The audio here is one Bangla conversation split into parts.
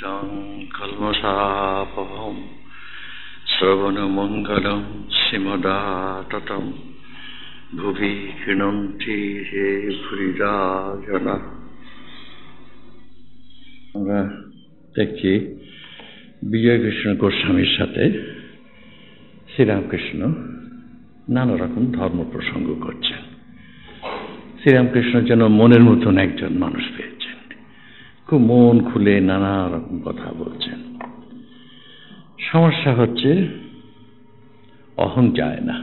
পতিতাং কলমশাপহম শ্রবণমঙ্গলম শ্রীমদাততম ভুবি গৃণন্তি হে ভুরিদা জনা। আমরা দেখছি বিজয়কৃষ্ণ গোস্বামীর সাথে শ্রীরামকৃষ্ণ নানা রকম ধর্ম প্রসঙ্গ করছেন। শ্রীরামকৃষ্ণ যেন মনের মতন একজন মানুষ পেয়েছেন, খুব মন খুলে নানা রকম কথা বলছেন। সমস্যা হচ্ছে অহং যায় না।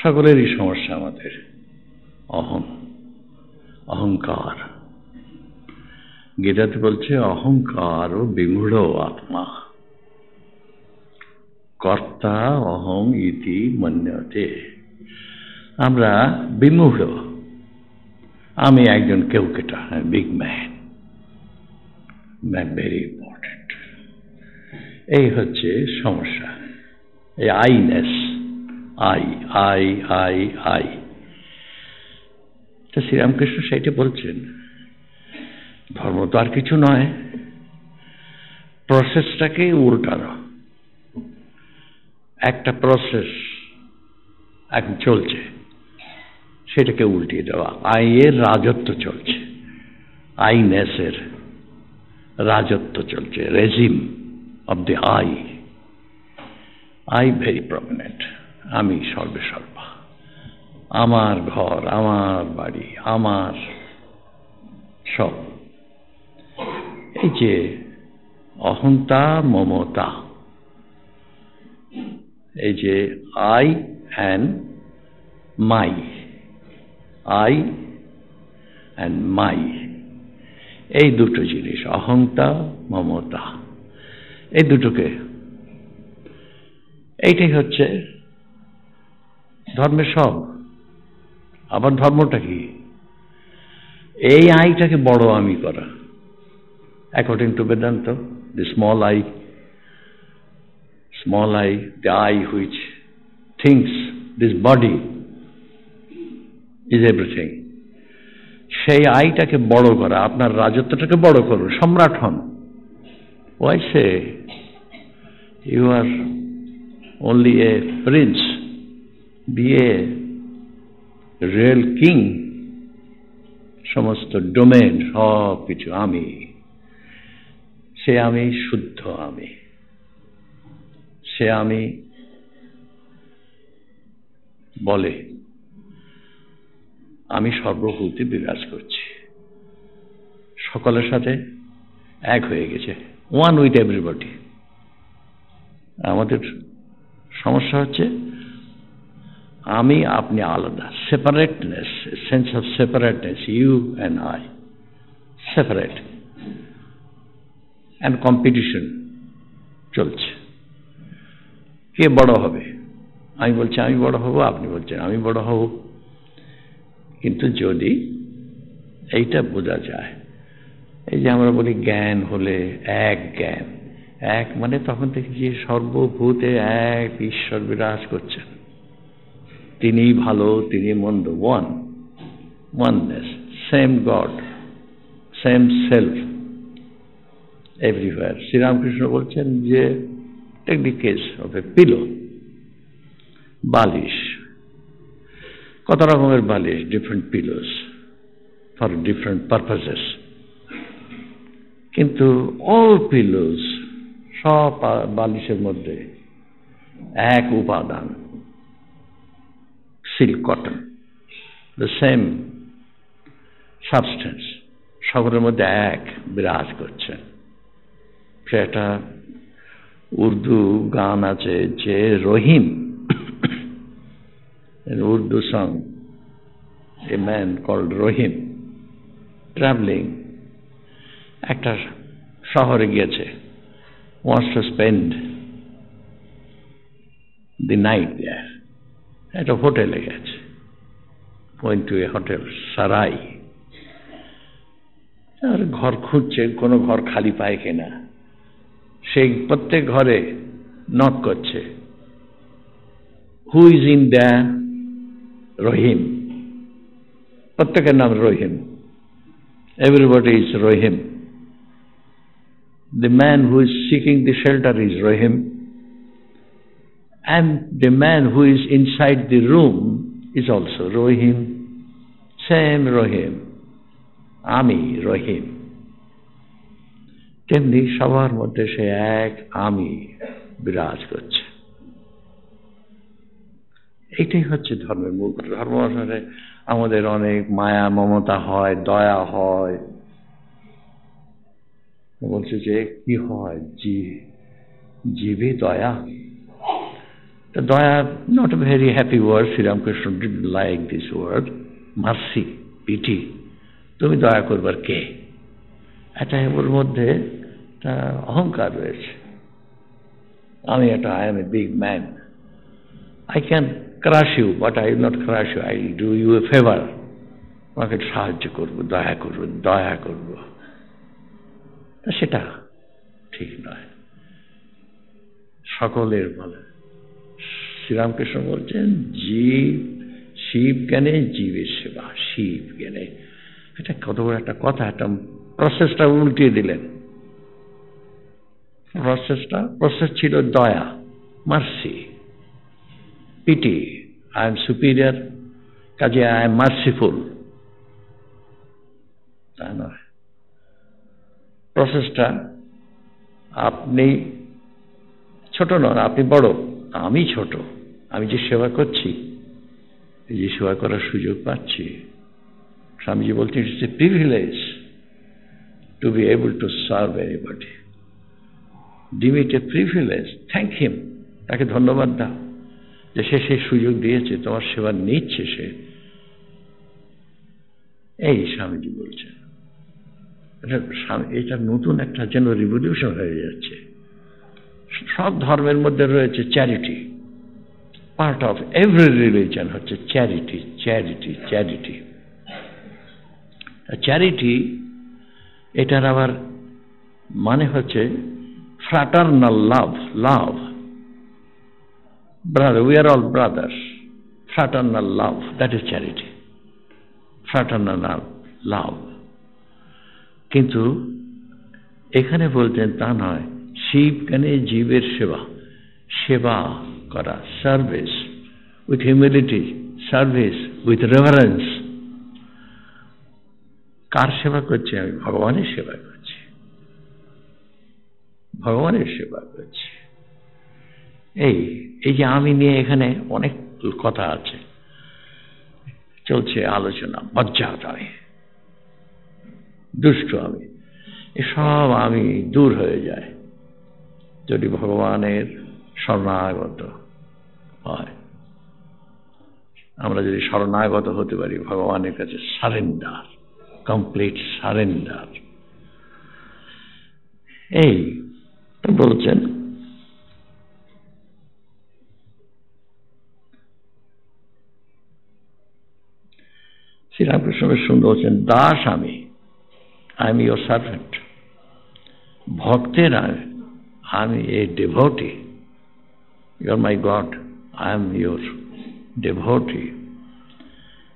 সকলেরই সমস্যা আমাদের অহংকার। গীতাতে বলছে অহংকার ও বিমূঢ় আত্মা কর্তা অহং ইতি মন্যতে। আমরা বিমূঢ়, আমি একজন কেউকেটা, বিগ ম্যান, ভেরি ইম্পর্টেন্ট। এই হচ্ছে সমস্যা, এই আইনেস, আই আই আই আই। তো শ্রীরামকৃষ্ণ সেইটা বলছেন, ধর্ম তো আর কিছু নয়, প্রসেসটাকে উল্টানো। একটা প্রসেস এখন চলছে, সেটাকে উল্টিয়ে দেওয়া। আইয়ের রাজত্ব চলছে, আইনেসের রাজত্ব চলছে, regime of the I very prominent. আমি সর্বেসর্বা, আমার ঘর, আমার বাড়ি, আমার সব। এই যে অহংতা মমতা, এই যে I and my, I and my, এই দুটো জিনিস, অহংতা মমতা, এই দুটোকে, এইটাই হচ্ছে ধর্মের সব। আবার ধর্মটা কি? এই আইটাকে বড় আমি করা। According to Vedanta, the small I, the I which thinks this body is everything, সেই আইটাকে বড় করা। আপনার রাজত্বটাকে বড় করুন, সম্রাট হন। Why say you are only a prince? Be a real king. সমস্ত ডোমেন, সব কিছু আমি। সে আমি শুদ্ধ আমি, সে আমি বলে আমি সর্বভূতে বিরাজ করছি, সকলের সাথে এক হয়ে গেছে, ওয়ান উইথ এভরিবডি। আমাদের সমস্যা হচ্ছে আমি আপনি আলাদা, separateness, sense of separateness, you and I, separate, and competition চলছে। কে বড় হবে? আমি বলছি আমি বড় হব, আপনি বলছেন আমি বড় হব। কিন্তু যদি এইটা বোঝা যায়, এই যে আমরা বলি জ্ঞান হলে এক, জ্ঞান এক মানে তখন থেকে যে সর্বভূতে এক ঈশ্বর বিরাজ করছেন, তিনি ভালো, তিনি মন্দ, oneness, same God, same self everywhere. Sri Ramakrishna বলছেন যে take the case of a pillow, বালিশ, কত রকমের বালিশ, different pillows for different purposes. কিন্তু অল পিলোস, সব বালিশের মধ্যে এক উপাদান, silk, cotton, the same substance, সকলের মধ্যে এক বিরাজ করছেন। সেটা উর্দু গান আছে যে রহিম, an Urdu song, a man called Rohim, traveling, একটা শহরে গিয়েছে, wants to spend the night there, একটা হোটেলে গেছে, going to a hotel, সারাই। আর ঘর খুঁজছে, কোনো ঘর খালি পায় কিনা। সেই প্রত্যেক ঘরে নক করছে, who is in the? Rahim. প্রত্যেকের নাম Rahim, everybody is Rahim. The man who is seeking the shelter is Rahim, and the man who is inside the room is also Rahim. Same Rahim. Ami Rahim. তেমনি সবার মধ্যে সে এক আমি বিরাজ করছে। এইটাই হচ্ছে ধর্মের মূল। ধর্ম আসলে আমাদের অনেক মায়া মমতা হয়, দয়া হয়। বলছে যে কি হয়, জীবে দয়া। দয়া not a very happy word. Sri Ramakrishna didn't like this word. Mercy, pity. তুমি দয়া করবার কে? এটা ওর মধ্যে একটা অহংকার রয়েছে। আমি একটা I am a big man. I can crush you, but I will not crush you. I will do you a favor. তোমাকে সাহায্য করব, দয়া করব। সেটা ঠিক নয়। সকলের বলে শ্রীরামকৃষ্ণ বলছেন শিব জ্ঞানে জীবের সেবা। শিব জ্ঞানে এটা কত বড় একটা কথা। একটা প্রসেসটা উল্টিয়ে দিলেন। প্রসেস ছিল দয়া, mercy, pity. I am superior, কাজে আই এম মার্সিফুল। তা নয়। প্রসেসটা আপনি ছোট নন, আপনি বড়, আমি ছোট। আমি যে সেবা করছি, এই যে সেবা করার সুযোগ পাচ্ছি, স্বামীজি বলছেন it's a privilege two be able to serve anybody. ডিম ইট এ প্রিভিলেজ, থ্যাংক হিম। তাকে ধন্যবাদ দাও যে সে সেই সুযোগ দিয়েছে, তোমার সেবা নিচ্ছে সে। এই স্বামীজি বলছেন এটা নতুন একটা যেন রিভলিউশন হয়ে যাচ্ছে। সব ধর্মের মধ্যে রয়েছে charity. Part of every religion হচ্ছে চ্যারিটি, চ্যারিটি, চ্যারিটি। চ্যারিটি এটার আবার মানে হচ্ছে fraternal love. Love, brother, we are all brothers. Fraternal love, that is charity. Fraternal love. কিন্তু এখানে বলতেন তা নয়। শিব জ্ঞানে জীবের সেবা, সেবা করা, service with humility, service with reverence. কার সেবা করছি? আমি ভগবানের সেবা করছি, ভগবানের সেবা করছি। এই যে আমি নিয়ে এখানে অনেক কথা আছে, চলছে আলোচনা। বজ্জাত আমি, দুষ্ট আমি, এসব আমি দূর হয়ে যায় যদি ভগবানের শরণাগত হয়। আমরা যদি শরণাগত হতে পারি ভগবানের কাছে, সারেন্ডার, কমপ্লিট সারেন্ডার। এই বলছেন শ্রীরামকৃষ্ণ সুন্দর বলছেন, দাস আমি, আই এম ইয়োর সার্ভেন্ট। ভক্তের আমি a devotee, you are my god, I am your devotee.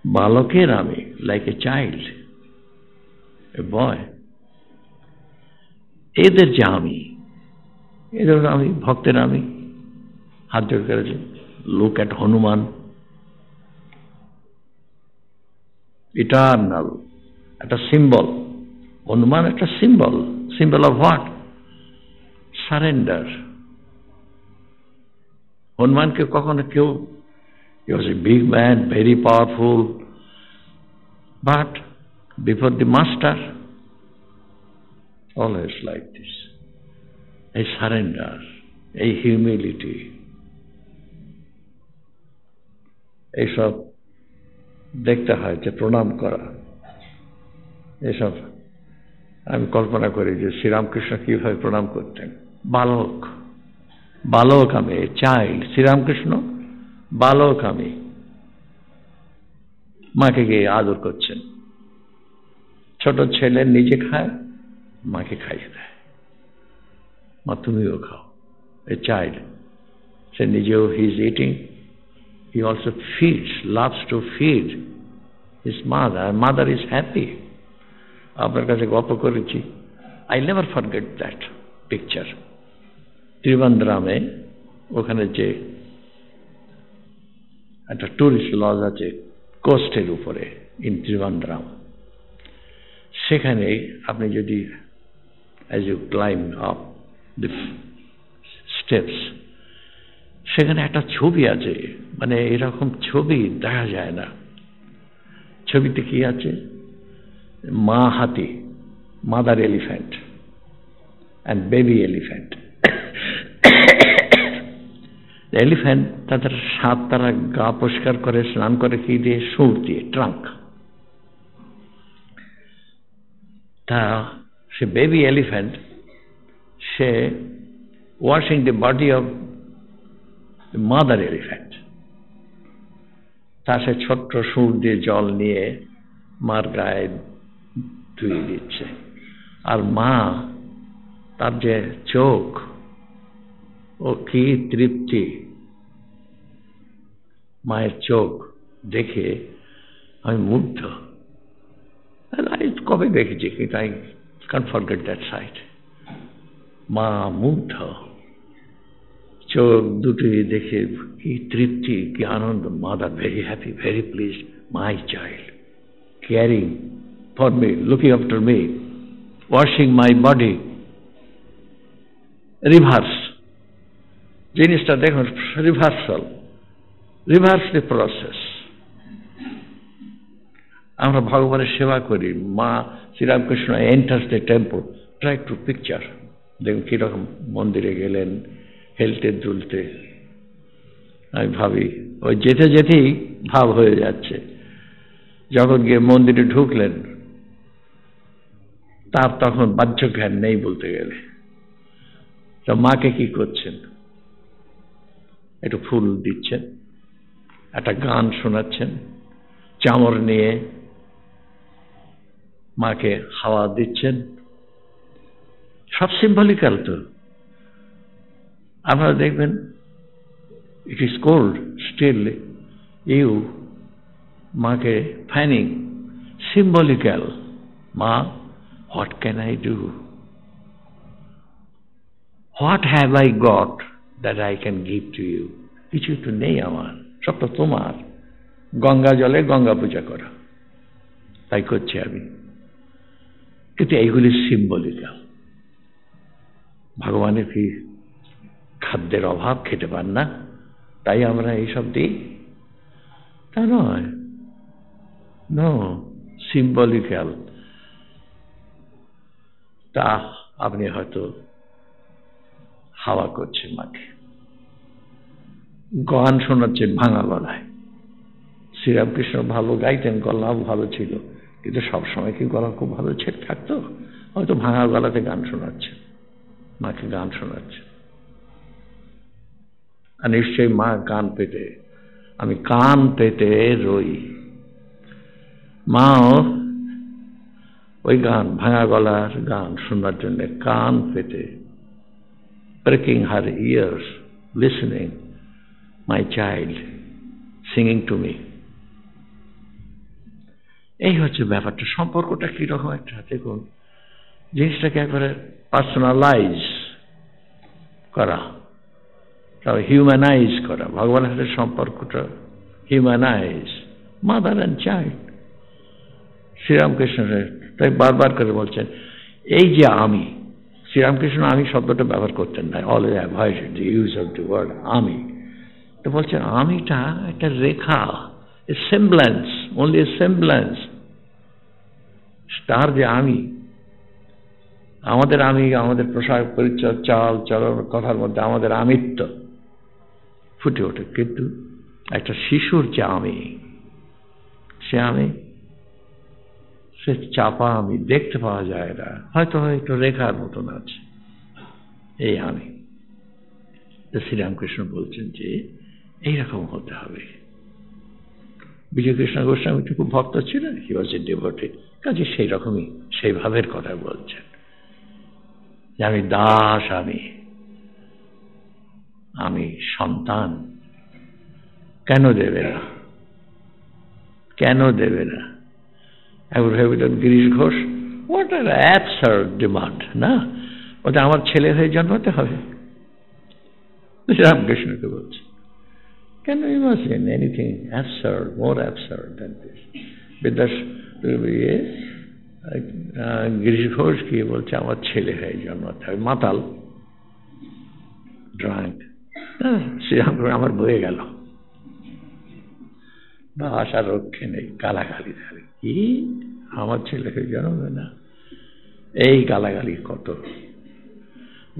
বালকের আমি, লাইক এ চাইল্ড, এ বয়। এদের যে আমি, এদের আমি, ভক্তের আমি। হাত জোড় করেছে। লুক অ্যাট হনুমান, ইটার্নাল, একটা সিম্বল। হনুমান একটা symbol. Symbol of what? Surrender. হনুমানকে কখনো কেউ, he was a big man, very powerful, but before the master, always like this, a surrender, a humility. এইসব দেখতে হয় যে প্রণাম করা। এসব আমি কল্পনা করি যে শ্রীরামকৃষ্ণ কিভাবে প্রণাম করতেন। বালক, বালক আমি, চাইল্ড। শ্রীরামকৃষ্ণ বালক আমি, মাকে গিয়ে আদর করছেন। ছোট ছেলে নিজে খায়, মাকে খাইয়ে দেয়। মা তুমিও খাও। এ চাইল্ড, সে নিজেও he is eating, he also feeds, loves to feed his mother. Mother is happy. আপনার কাছে গল্প করেছি, I never forget that. Picture. ত্রিবান্দ্রামে ওখানে যে একটা টুরিস্ট লজ আছে কোস্টের উপরে, ইন ত্রিবান্দ্রাম, সেখানে আপনি যদি as you climb up the steps, সেখানে একটা ছবি আছে, মানে এরকম ছবি দেখা যায় না। ছবিতে কি আছে? মা হাতি, mother elephant and baby elephant. Elephant তাদের তারা গা পরিষ্কার করে, স্নান করে কি দিয়ে? সুর দিয়ে, ট্রাঙ্ক। তা সে বেবি এলিফ্যান্ট, সে washing the body of mother elephant, তা সে ছোট্ট সুর দিয়ে জল নিয়ে মার গায়ে ধুয়ে দিচ্ছে। আর মা, তার যে চোখ, ও কি তৃপ্তি! মায়ের চোখ দেখে আমি মুগ্ধ। কবে দেখেছি, কিন্তু I can't forget that sight. মা মুগ্ধ, চোখ দুটি দেখে কি তৃপ্তি, কি আনন্দ। Mother very happy, very please, my child caring for me, looking after me, washing my body. Reverse জিনিসটা দেখুন, রিভার্সাল, রিভার্স দি প্রসেস। আমরা ভগবানের সেবা করি, মা Sri Ramakrishna enters the temple, try to picture. দেখুন কিরকম মন্দিরে গেলেন হেলতে দুলতে। আমি ভাবি ওই যেতে যেতেই ভাব হয়ে যাচ্ছে। যখন গিয়ে মন্দিরে ঢুকলেন, তার তখন বাহ্য জ্ঞান নেই বলতে গেলে। তো মাকে কি করছেন? একটু ফুল দিচ্ছেন, একটা গান শোনাচ্ছেন, চামর নিয়ে মাকে হাওয়া দিচ্ছেন। সব সিম্বলিক্যাল তো। আপনারা দেখবেন, it is cold steel, you মাকে ফ্যানিং, সিম্বলিক্যাল। মা, what can I do? What have I got that I can give to you? কিছু তো নেই আমার, সবটা তোমার। গঙ্গা জলে গঙ্গা পূজা করা, তাই করছি আমি। কিন্তু এইগুলি সিম্বলিক্যাল। ভগবানের কি খাদ্যের অভাব, খেতে পান না তাই আমরা এইসব দিই? তা নয়, নো, সিম্বলিক্যাল। তা আপনি হয়তো হাওয়া করছেন মাকে, গান শোনাচ্ছেন ভাঙা গলায়। শ্রীরামকৃষ্ণ ভালো গাইতেন, গলাও ভালো ছিল, কিন্তু সবসময় কি গলা খুব ভালো ছেড়ে থাকতো? হয়তো ভাঙা গলাতে গান শোনাচ্ছে, মাকে গান শোনাচ্ছে। আর নিশ্চয়ই মা কান পেতে, আমি কান পেতে রই। মাও ওই গান, ভাঙা গলার গান শোনার জন্য কান পেতে, pricking her ears, listening, my child singing to me. এই হচ্ছে ব্যাপারটা। সম্পর্কটা কিরকম একটা, দেখুন জিনিসটাকে একবারে পার্সোনালাইজ করা, তবে হিউম্যানাইজ করা। ভগবানের সাথে সম্পর্কটা হিউম্যানাইজ, মাদার অ্যান্ড চাইল্ড। শ্রীরামকৃষ্ণের তাই বারবার করে বলছেন, এই যে আমি, শ্রীরামকৃষ্ণ আমি শব্দটা ব্যবহার করতেন না, always avoided the use of the word আমি। তো বলছেন আমিটা একটা রেখা, এ সেমব্ল্যান্স, অনলি এ সেমব্ল্যান্স। তার যে আমি, আমাদের আমি, আমাদের পোশাক পরিচ্ছদ, চাল চলন, কথার মধ্যে আমাদের আমিত্ব ফুটে ওঠে, কিন্তু একটা শিশুর যে আমি, সে আমি, সে চাপা আমি, দেখতে পাওয়া যায় না, হয়তো একটু রেখার মতন আছে এই আমি। শ্রীরামকৃষ্ণ বলছেন যে এইরকম হতে হবে। বিজয়কৃষ্ণ গোস্বামী খুব ভক্ত ছিলেন, হি ওয়াজ এ ডিভোটি, কাজে সেই রকমই, সেই ভাবের কথা বলছেন যে আমি দাস, আমি সন্তান। কেন দেবে না? কেন দেবে না? একবার ভেবেছেন Girish Ghosh, what are absurd demand, না? ওটা আমার ছেলে হয়ে জন্মাতে হবে। রামকৃষ্ণকে বলছে, can you imagine anything absurd, more absurd than this? Girish Ghosh কি বলছে, আমার ছেলে হয়ে জন্মাতে হবে, মাতাল, ড্রাঙ্ক। শ্রীরামকৃষ্ণ আমার বয়ে গেল, ভাষার রক্ষে নেই, গালাগালি ধরে, কি আমার ছেলে হয়ে জন্মাবে না, এই গালাগালি কত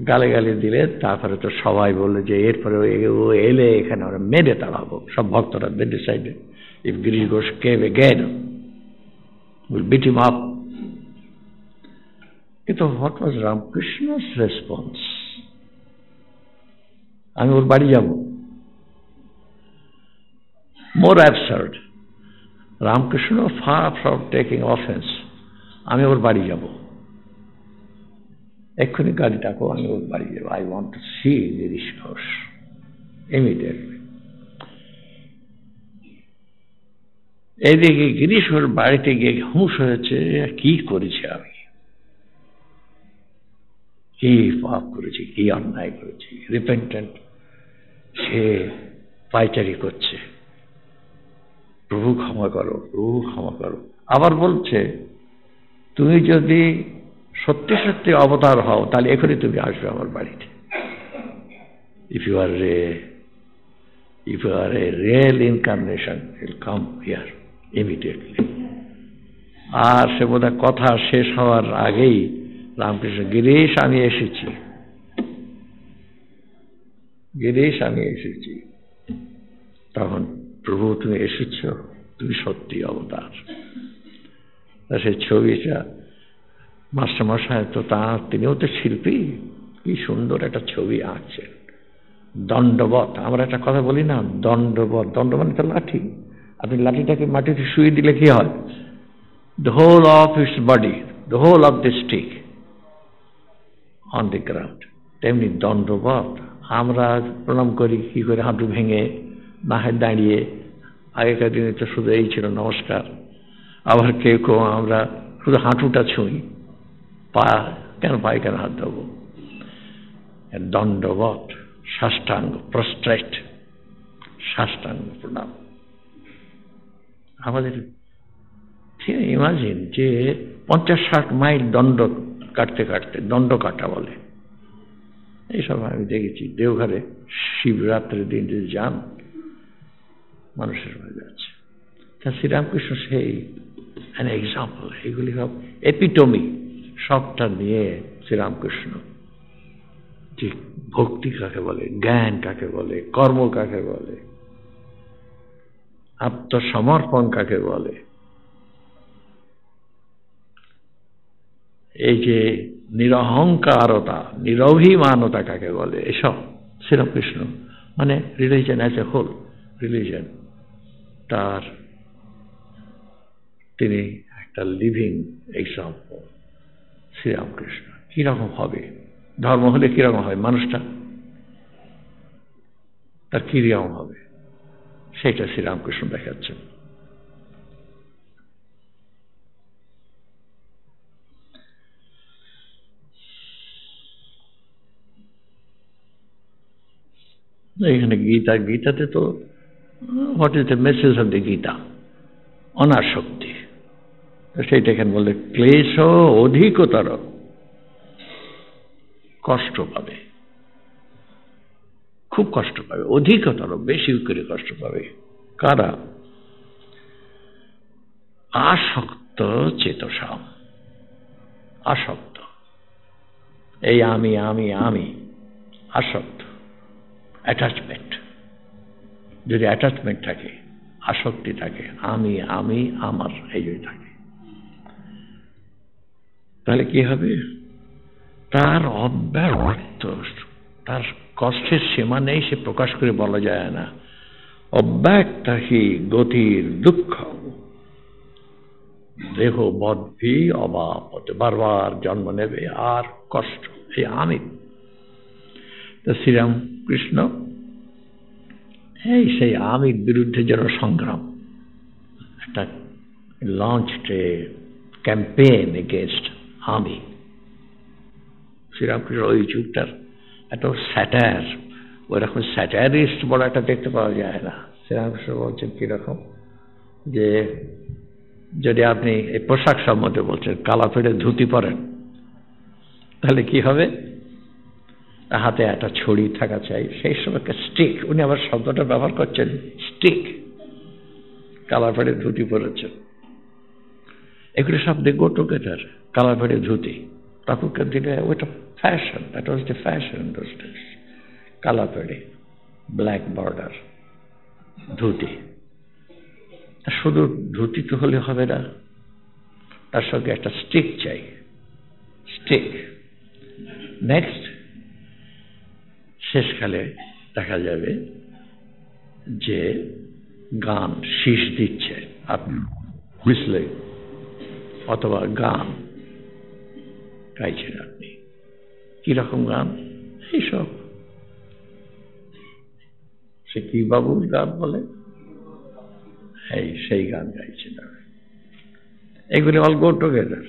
গালাগালি দিলে। তারপরে তো সবাই বললো যে এরপরে ও এলে এখানে আমরা মেরে তাড়াবো, সব ভক্তরা they decided if Girish Ghosh came again we'll beat him up. কিন্তু what was Ramakrishna's response? আমি ওর বাড়ি যাব। More absurd, Ramakrishna far from taking offense, আমি ওর বাড়ি যাব, এক্ষুনি গাড়ি ডাকো, আমি ওর বাড়ি যাবো, I want to see Girish Ghosh immediately. এইদিকে গিরিশ ওর বাড়িতে গিয়ে হুঁশ হয়েছে, কি করেছে আমি, কি পাপ করেছি, কি অন্যায় করেছি। রিপেন্টেন্ট, সে পায়চারি করছে, প্রভু ক্ষমা করো, প্রভু ক্ষমা করো। আবার বলছে, তুমি যদি সত্যি সত্যি অবতার হও তাহলে এখনই তুমি আসবে আমার বাড়িতে। If you are a real incarnation will come here immediately. আর সে বোধহয় কথা শেষ হওয়ার আগেই রামকৃষ্ণ, গিরিশ আমি এসেছি, গিরিশ আমি এসেছি। তখন, প্রভু তুমি এসেছ, তুমি সত্যি অবতার। সেই ছবিটা মাস্টারমশাই তো তিনিও তো শিল্পী, কি সুন্দর একটা ছবি আঁকছেন। দণ্ডবত, আমরা একটা কথা বলি না, দণ্ডবত, দণ্ড মানে তো লাঠি। আপনি লাঠিটাকে মাটিতে শুয়ে দিলে কি হয়? The whole of its body, the whole of the stick on the ground. তেমনি দণ্ডবত আমরা প্রণাম করি কি করে? হাঁটু ভেঙে, না হয় দাঁড়িয়ে। আগেকার দিনে তো শুধু এই ছিল নমস্কার। আবার কেউ কেউ আমরা শুধু হাঁটুটা ছুঁই, পা কেন, পায়ে কেন হাত দেবো? দণ্ডবত, সাষ্টাঙ্গ, প্রস্ট্রেট, সাষ্টাঙ্গ প্রণাম। আমাদের ইমাজিন যে 50-60 মাইল দণ্ড কাটতে কাটতে, দণ্ড কাটা বলে, এইসব আমি দেখেছি। দেওঘরে শিবরাত্রির দিন যদি যান, মানুষের হয়ে যাচ্ছে। তা শ্রীরামকৃষ্ণ সেই an example, এগুলি সব এপিটমি, সবটা নিয়ে শ্রীরামকৃষ্ণ যে ভক্তি কাকে বলে, জ্ঞান কাকে বলে, কর্ম কাকে বলে, আত্মসমর্পণ কাকে বলে, এই যে নিরহংকারতা, নিরভিমানতা কাকে বলে, এসব শ্রীরামকৃষ্ণ মানে religion as a whole, religion তার তিনি একটা লিভিং এক্সাম্পল। শ্রীরামকৃষ্ণ কিরকম হবে, ধর্ম হলে কিরকম হবে, মানুষটা তার কিরকম হবে, সেটা শ্রীরামকৃষ্ণ দেখাচ্ছেন। এখানে গীতা, গীতাতে তো what is the message of the Gita? অনাসক্তি। সেইটা এখানে বললে ক্লেশ অধিকতর, কষ্ট পাবে, খুব কষ্ট পাবে, অধিকতর, বেশি করে কষ্ট পাবে। কারা? আসক্ত চেতসাম, আসক্ত, এই আমি আমি আমি, আসক্ত, অ্যাটাচমেন্ট। যদি অ্যাটাচমেন্ট থাকে, আসক্তি থাকে, আমি আমি আমার, এই যদি থাকে, তাহলে কি হবে? তার অব্যক্ত, তার কষ্টের সীমা নেই, সে প্রকাশ করে বলা যায় না। অব্যক্ত হি গতির দুঃখ, দেহ বদ্ধি অবাপতে, বারবার জন্ম নেবে আর কষ্ট, এই আমি। তো শ্রীরামকৃষ্ণ এই সেই আমির বিরুদ্ধে যেন সংগ্রাম, একটা লঞ্চড এ ক্যাম্পেইন এগেইনস্ট আমি, শ্রীরামকৃষ্ণ ওই যুগটার এত স্যাটায়ার, ওইরকম স্যাটায়ারিস্ট বড় একটা দেখতে পাওয়া যায় না। শ্রীরামকৃষ্ণ বলছেন কিরকম, যে যদি আপনি এই পোশাক সম্বন্ধে বলছেন, কালা পেড়ে ধুতি পরেন, তাহলে কি হবে? হাতে একটা ছড়ি থাকা চাই, সেই সময় স্টিক, উনি আবার শব্দটা ব্যবহার করছেন স্টিক, কালা পেড়ে ধুতি পরেছেন, এগুলো সব দে গো টুগেদার। কালা পেড়ে ধুতি তখনকার দিনে ওইটা fashion, that was the fashion in those days. কালা পেড়ে, ব্ল্যাক বর্ডার ধুতি। শুধু ধুতি তো হলে হবে না, তার সঙ্গে একটা স্টিক চাই, স্টিক। নেক্সট শেষকালে দেখা যাবে যে গান শীষ দিচ্ছে, আপনি বুঝলে, অথবা গান গাইছেন আপনি। কিরকম গান? এইসব সে কি বাবুর গান বলে, এই সেই গান গাইছেন আপনি। এগুলি অল গো টুগেদার।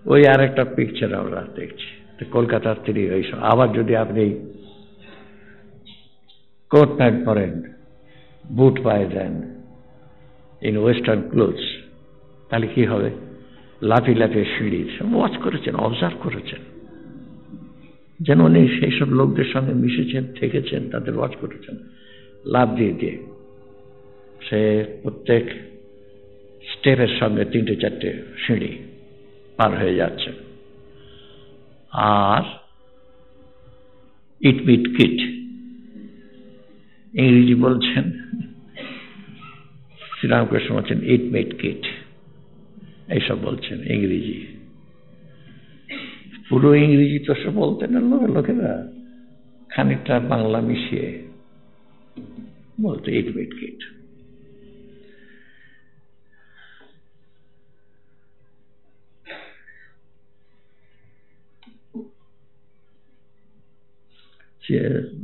ওই আর একটা পিকচার আমরা দেখছি কলকাতার তিনি ওইসব। আবার যদি আপনি কোট প্যান্ট পরেন, বুট পায়ে দেন, ইন ওয়েস্টার্ন ক্লোথস, তাহলে কি হবে? লাফিয়ে লাফিয়ে সিঁড়ি, ওয়াচ করেছেন, অবজার্ভ করেছেন, যেন উনি সেই সব লোকদের সঙ্গে মিশেছেন, থেকেছেন, তাদের ওয়াচ করেছেন। লাফ দিয়ে দিয়ে সে প্রত্যেক স্টেপের সঙ্গে 3-4টে সিঁড়ি পার হয়ে যাচ্ছে। আর ইট মিট কিট, ইংরেজি বলছেন শ্রীরামকৃষ্ণ বলছেন ইট মিট কিট, এইসব বলছেন ইংরেজি। পুরো ইংরেজি তো সব বলতেন না লোকেরা, খানিকটা বাংলা মিশিয়ে বলতে ইট মিট কিট।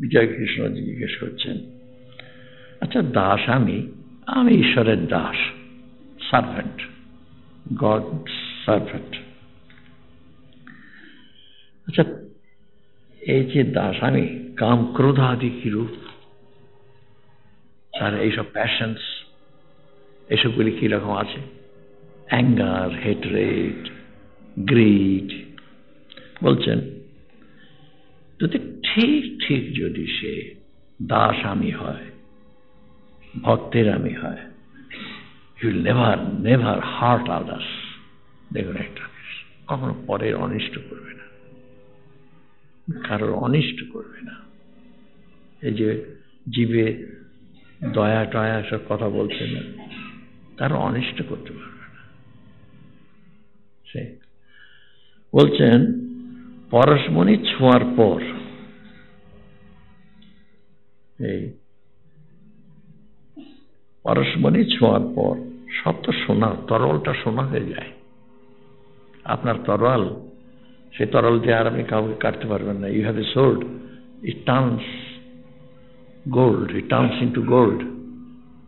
বিজয় কৃষ্ণ জিজ্ঞেস করছেন, আচ্ছা দাস আমি ঈশ্বরের দাস, সার্ভেন্ট, গড সার্ভেন্ট। আচ্ছা এই যে দাস আমি, কাম ক্রোধ আদি কি রূপ, আর এইসব প্যাশনস, এসবগুলি কিরকম আছে? Anger, hatred, grid. বলছেন যদি ঠিক ঠিক যদি সে দাস আমি হয়, ভক্তের আমি হয়, he will never heart others. দেখুন একটা, কখনো পরের অনিষ্ট করবে না, কারোর অনিষ্ট করবে না। এই যে জীবে দয়া টয়া সব কথা বলছেন না, কারো অনিষ্ট করতে পারবে না সে। বলছেন পরশমণি ছোঁয়ার পর, এই পরশমণি ছোঁয়ার পর সব তো সোনা, তরলটা সোনা হয়ে যায়। আপনার তরল, সে তরল দিয়ে আর আপনি কাউকে কাটতে পারবেন না। You have a sword, it turns gold, it turns into gold.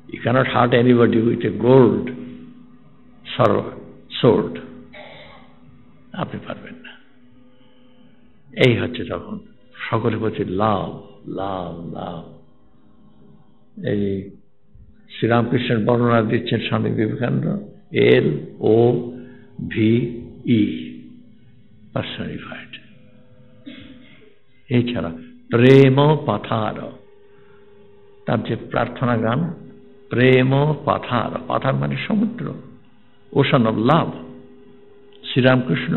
You cannot hurt anybody with a gold sword. আপনি পারবেন না। এই হচ্ছে তখন সকলের প্রতি লাভ লাভ লাভ। এই শ্রীরামকৃষ্ণের বর্ণনা দিচ্ছেন স্বামী বিবেকানন্দ, LOVE পার্সনিফাইড। এছাড়া প্রেম পাথার, তার যে প্রার্থনা গান, প্রেম পাথার, পাথার মানে সমুদ্র, ocean of love. Sri Ramakrishna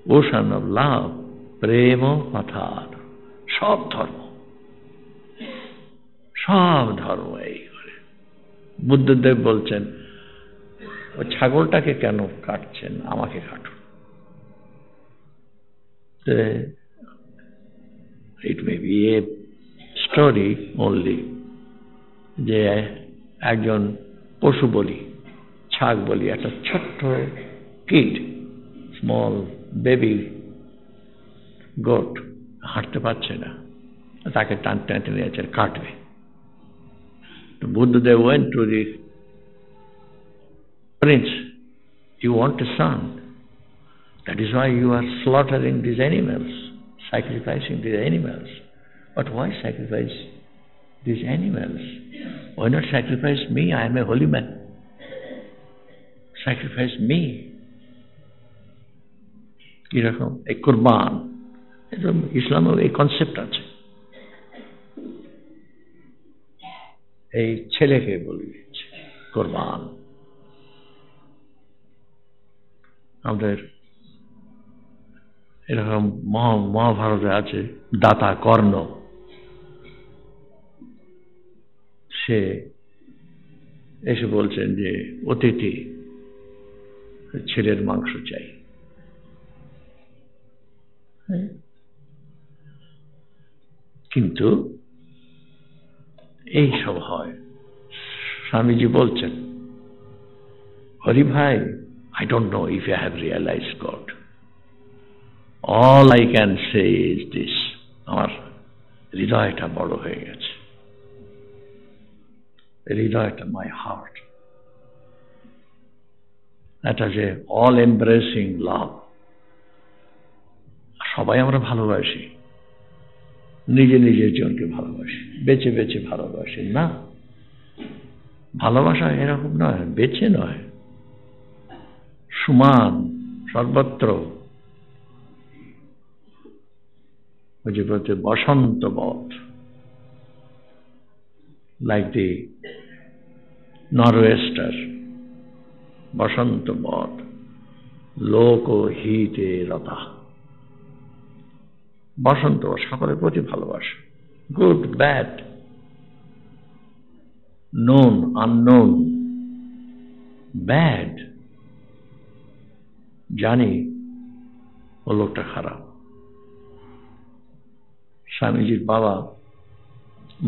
ocean of love, প্রেম পাথার। সব ধর্ম এই করে। বুদ্ধদেব বলছেন ও ছাগলটাকে কেন কাটছেন, আমাকে কাটুন। It may be a story only, যে একজন পশু বলি, ছাগ বলি, একটা ছোট্ট কিড, স্মল বেবি গোট হাঁটতে পারছে না, তাকে টানতে টানতে নিয়েছে, কাটবে। Buddhadev went to the prince, you want a son? That is why you are slaughtering these animals, sacrificing these animals. But why sacrifice these animals? Why not sacrifice me? I am a holy man. Sacrifice me. কিরকম এই কুরবান, ইসলামেও এই কনসেপ্ট আছে। এই ছেলেকে বলি কুরবান। আমাদের এরকম মহাভারতে আছে দাতা কর্ণ, সে এসে বলছেন যে অতিথি ছেলের মাংস চাই। কিন্তু এই সব হয়। স্বামীজি বলছেন, হরি ভাই, I don't know if you have realized God. All I can say is this, আমার হৃদয়টা বড় হয়ে গেছে, হৃদয়টা, my heart, এটা যে all embracing love। সবাই আমরা ভালোবাসি, নিজে নিজের জনকে ভালোবাসি, বেছে বেছে ভালোবাসি না। ভালোবাসা এরকম নয়, বেছে নয়, সমান, সর্বত্র। ওই যে বলতে বসন্ত বধ, লাইক দি নরওয়েস্টার, বসন্ত বধ, লোক হিতে রতা। বসন্ত সকলের প্রতি ভালোবাসা, good bad, known unknown. Bad জানি ও লোকটা খারাপ। স্বামীজির বাবা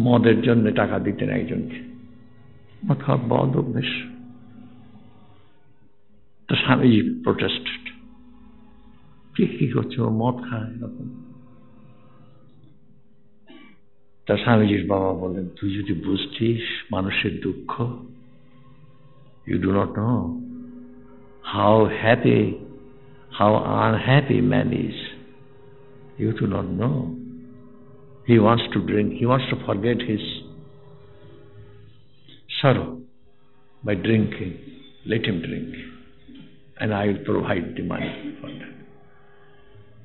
মদের জন্য টাকা দিতেন একজনকে, মদ খাওয়া বদ অভ্যেস। তো স্বামীজি প্রোটেস্টেড, কি করছে, ও মদ খায় এরকম। তা স্বামীজির বাবা বললেন, তুই যদি বুঝতিস মানুষের দুঃখ, you do not know how happy, how unhappy man is, you do not know. He wants to drink, he wants to forget his sorrow by drinking. Let him drink and I will provide the money for that.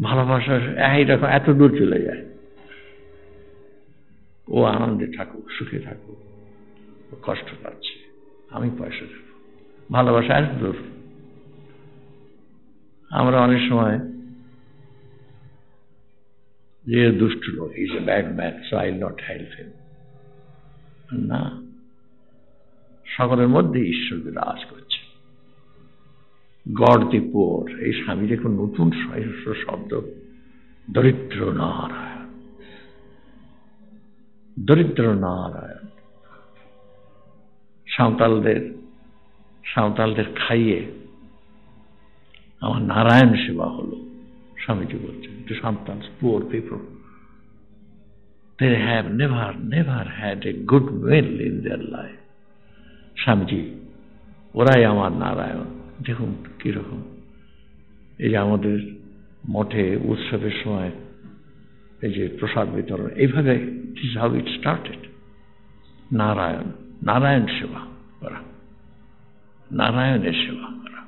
ভালোবাসা এইরকম এত দূর চলে যায়। ও আনন্দে থাকুক, সুখে থাকুক, ও কষ্ট পাচ্ছে, আমি পয়সা দেব। ভালোবাসা এত দূর। আমরা অনেক সময় যে দুষ্ট লোক, he is a bad man, so I will not help him. না, সকলের মধ্যে ঈশ্বর বিরাজ করছে। গড দি পুয়ার, এই স্বামী দেখুন নতুন শব্দ, দরিদ্র নারায়ণ, দরিদ্র নারায়ণ। সাঁওতালদের খাইয়ে আমার নারায়ণ সেবা হলো। স্বামীজি বলছেন, to Santals, poor people, they have never had a good meal in their life. Swamiji, ওরাই আমার নারায়ণ। দেখুন কিরকম। এই যে আমাদের মঠে উৎসবের সময় এই যে প্রসাদ বিতরণ, এইভাবে this is how it started. Narayan, Narayan সেবা করা, নারায়ণের সেবা করা।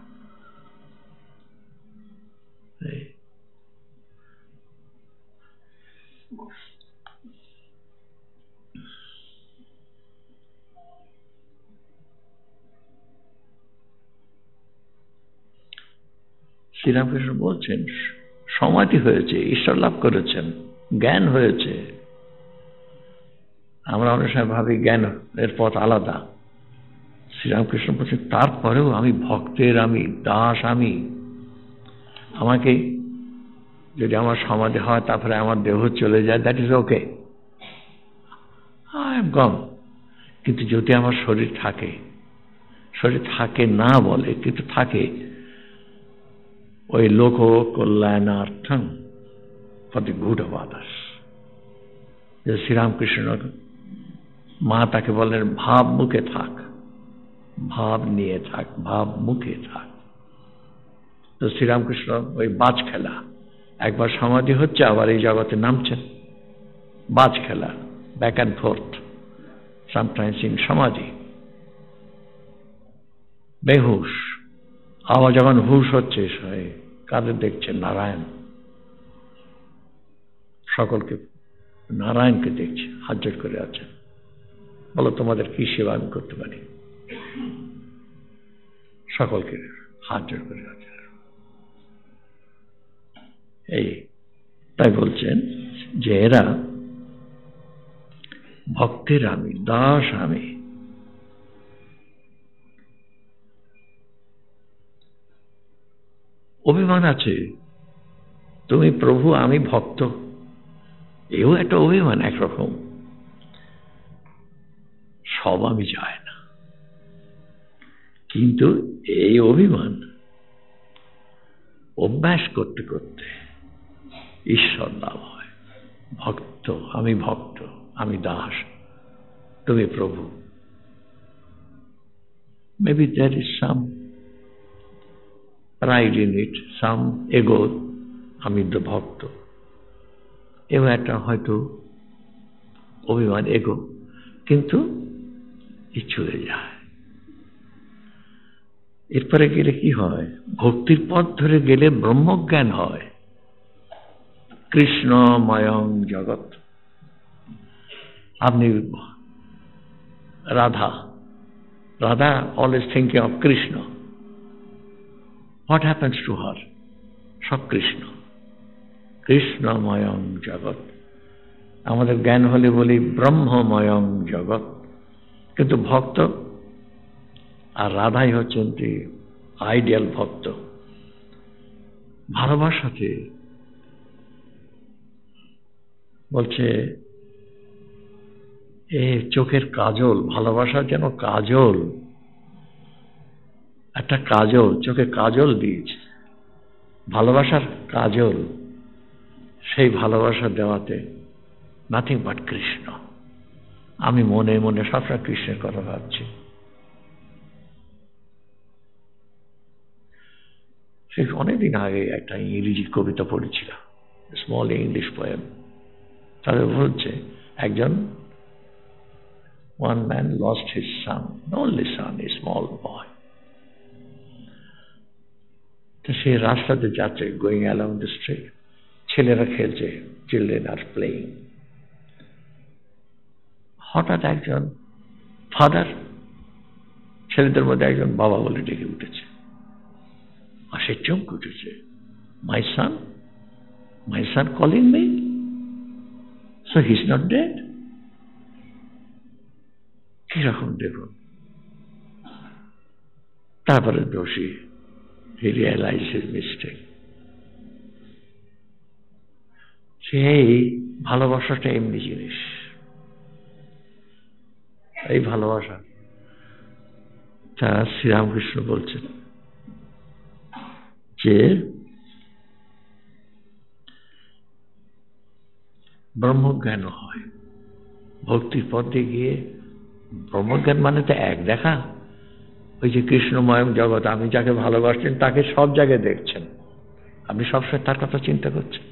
শ্রীরামকৃষ্ণ বলছেন, সমাধি হয়েছে, ঈশ্বর লাভ করেছেন, জ্ঞান হয়েছে। আমরা অনেক সময় ভাবি জ্ঞানের পথ আলাদা। শ্রীরামকৃষ্ণ বলছেন, তারপরেও আমি ভক্তের, আমি দাস, আমাকে যদি আমার সমাধি হয় তারপরে আমার দেহ চলে যায়, that is okay, I am gone. কিন্তু যদি আমার শরীর থাকে না বলে, কিন্তু থাকে ওই লোক কল্যাণার্থম, for the good of others. যে শ্রীরামকৃষ্ণ মা তাকে বলেন, ভাব মুখে থাক, ভাব নিয়ে থাক, ভাব মুখে থাক। তো শ্রীরামকৃষ্ণ ওই বাজ খেলা, একবার সমাধি হচ্ছে আবার এই জগতে নামছেন, বাজ খেলা, back and fourth, sometimes in সমাধি, বেহুশ, আবার যখন হুশ হচ্ছে কাদের দেখছেন? নারায়ণ, সকলকে নারায়ণকে দেখছে, হাত জোড় করে আছেন, বলো তোমাদের কি সেবা আমি করতে পারি? সকলকে হাত জোড় করে আছেন। এই তাই বলছেন যে এরা ভক্তের আমি, দাস আমি। অভিমান আছে, তুমি প্রভু আমি ভক্ত, এও একটা অভিমান একরকম। সব আমি চাই না, কিন্তু এই অভিমান অভ্যাস করতে করতে ঈশ্বর লাভ হয়। ভক্ত, আমি ভক্ত, আমি দাস, তুমি প্রভু। Maybe there is some pride in it, some ego, আমি তো ভক্ত, এও একটা হয়তো অভিমান, এগো, কিন্তু চলে যায়। এরপরে গেলে কি হয়? ভক্তির পথ ধরে গেলে ব্রহ্মজ্ঞান হয়। কৃষ্ণময়ং জগৎ, আপনি Radha, Radha always thinking of Krishna. What happens to her? সব কৃষ্ণ, কৃষ্ণময়ং জগৎ। আমাদের জ্ঞান হলে বলি ব্রহ্মময়ং জগৎ, কিন্তু ভক্ত আর রাধাই হচ্ছেন আইডিয়াল ভক্ত। ভালোবাসাতে বলছে এ চোখের কাজল, ভালোবাসা যেন কাজল, একটা কাজল, চোখে কাজল দিয়েছে, ভালোবাসার কাজল, সেই ভালোবাসা দেওয়াতে নাথিং বাট কৃষ্ণ। আমি মনে মনে সবসময় কৃষ্ণের কথা ভাবছি। সে অনেকদিন আগে একটা ইংরেজি কবিতা পড়েছিলাম, স্মল ইংলিশ পোয়েম। তাদের বলছে একজন, one man lost his son, only son, a small boy. তো সে রাস্তাতে যাচ্ছে, গোয়িং অ্যালং দ্য স্ট্রিট, ছেলেরা খেলছে, চিলড্রেন আর প্লেয়িং। হঠাৎ একজন ফাদার ছেলেদের মধ্যে একজন বাবা বলে ডেকে উঠেছে, আর সে চমকে উঠেছে, my son calling me, so he is not dead. কিরকম দেখুন। তারপরে দোষী, হি রিয়েলাইজ হিজ মিস্টেক। সেই ভালোবাসাটা এমনি জিনিস, এই ভালোবাসা তা শ্রীরামকৃষ্ণ বলছেন যে ব্রহ্মজ্ঞান হয় ভক্তির পথে গিয়ে। ব্রহ্মজ্ঞান মানে তো এক দেখা, ওই যে কৃষ্ণময় জগৎ, আপনি যাকে ভালোবাসছেন তাকে সব জায়গায় দেখছেন, আপনি সবসময় তার কথা চিন্তা করছেন,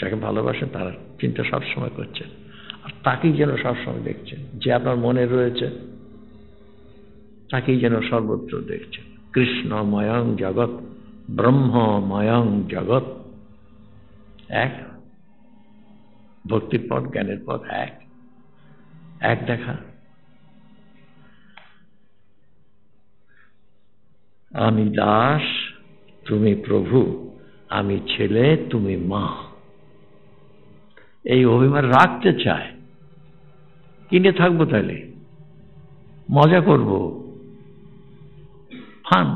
যাকে ভালোবাসেন তার চিন্তা সবসময় করছেন, আর তাকেই যেন সবসময় দেখছেন, যে আপনার মনে রয়েছে তাকেই যেন সর্বত্র দেখছেন। কৃষ্ণময়ং জগৎ, ব্রহ্মময়ং জগৎ, এক। ভক্তির পথ, জ্ঞানের পথ এক, এক দেখা। আমি দাস, তুমি প্রভু, আমি ছেলে, তুমি মা। এই অভিমান রাখতে চায়, কিনে থাকবো, তাহলে মজা করব, fun,